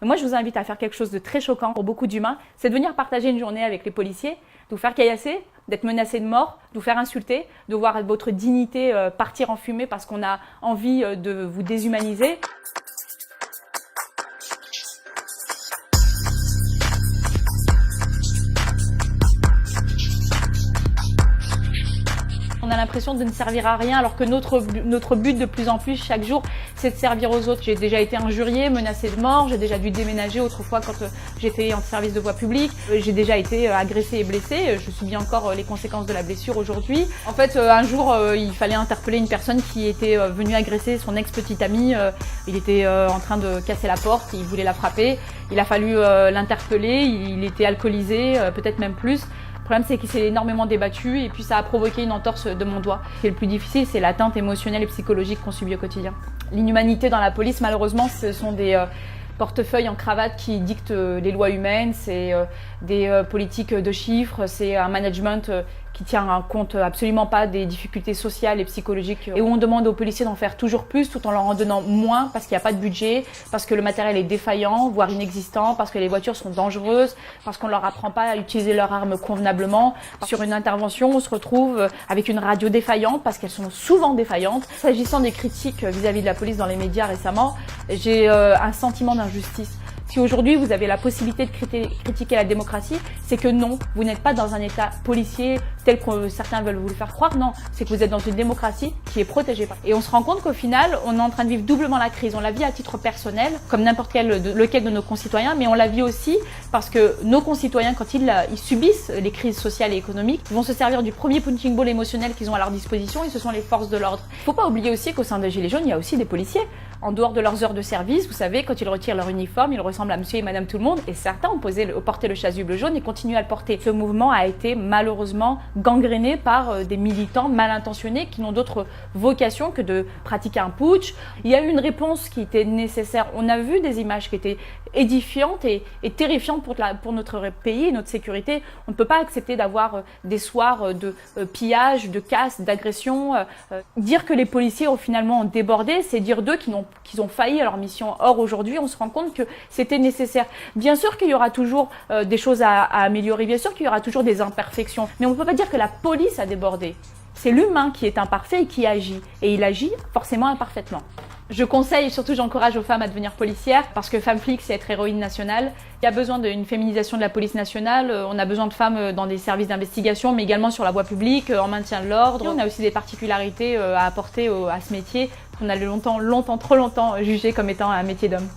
Mais moi, je vous invite à faire quelque chose de très choquant pour beaucoup d'humains, c'est de venir partager une journée avec les policiers, de vous faire caillasser, d'être menacé de mort, de vous faire insulter, de voir votre dignité partir en fumée parce qu'on a envie de vous déshumaniser. On a l'impression de ne servir à rien alors que notre but de plus en plus chaque jour, c'est de servir aux autres. J'ai déjà été injuriée, menacée de mort, j'ai déjà dû déménager autrefois quand j'étais en service de voie publique. J'ai déjà été agressée et blessée, je subis encore les conséquences de la blessure aujourd'hui. En fait, un jour, il fallait interpeller une personne qui était venue agresser son ex-petite amie. Il était en train de casser la porte, il voulait la frapper. Il a fallu l'interpeller, il était alcoolisé, peut-être même plus. Le problème, c'est qu'il s'est énormément débattu et puis ça a provoqué une entorse de mon doigt. Ce qui est le plus difficile, c'est l'atteinte émotionnelle et psychologique qu'on subit au quotidien. L'inhumanité dans la police, malheureusement, ce sont des portefeuilles en cravate qui dictent les lois humaines, c'est des politiques de chiffres, c'est un management qui tient compte absolument pas des difficultés sociales et psychologiques et où on demande aux policiers d'en faire toujours plus tout en leur en donnant moins parce qu'il n'y a pas de budget, parce que le matériel est défaillant, voire inexistant, parce que les voitures sont dangereuses, parce qu'on leur apprend pas à utiliser leurs armes convenablement. Sur une intervention, on se retrouve avec une radio défaillante parce qu'elles sont souvent défaillantes. S'agissant des critiques vis-à-vis de la police dans les médias récemment, j'ai un sentiment d'injustice. Si aujourd'hui vous avez la possibilité de critiquer la démocratie, c'est que non, vous n'êtes pas dans un état policier tel que certains veulent vous le faire croire. Non, c'est que vous êtes dans une démocratie qui est protégée. Et on se rend compte qu'au final, on est en train de vivre doublement la crise. On la vit à titre personnel, comme n'importe lequel de nos concitoyens, mais on la vit aussi parce que nos concitoyens, quand ils subissent les crises sociales et économiques, vont se servir du premier punching ball émotionnel qu'ils ont à leur disposition et ce sont les forces de l'ordre. Il ne faut pas oublier aussi qu'au sein des Gilets jaunes, il y a aussi des policiers. En dehors de leurs heures de service, vous savez, quand ils retirent leur uniforme, ils ressemblent à monsieur et madame tout le monde et certains ont porté le chasuble jaune et continuent à le porter. Ce mouvement a été malheureusement gangréné par des militants mal intentionnés qui n'ont d'autre vocation que de pratiquer un putsch. Il y a eu une réponse qui était nécessaire. On a vu des images qui étaient édifiantes et terrifiantes pour notre pays et notre sécurité. On ne peut pas accepter d'avoir des soirs de pillage, de casse, d'agression. Dire que les policiers ont finalement débordé, c'est dire d'eux qu'ils ont failli à leur mission. Or, aujourd'hui, on se rend compte que c'était nécessaire. Bien sûr qu'il y aura toujours des choses à améliorer, bien sûr qu'il y aura toujours des imperfections, mais on ne peut pas dire que la police a débordé. C'est l'humain qui est imparfait et qui agit. Et il agit forcément imparfaitement. Je conseille et surtout j'encourage aux femmes à devenir policières parce que femme flic, c'est être héroïne nationale. Il y a besoin d'une féminisation de la police nationale. On a besoin de femmes dans des services d'investigation, mais également sur la voie publique, en maintien de l'ordre. On a aussi des particularités à apporter à ce métier qu'on a trop longtemps jugé comme étant un métier d'homme.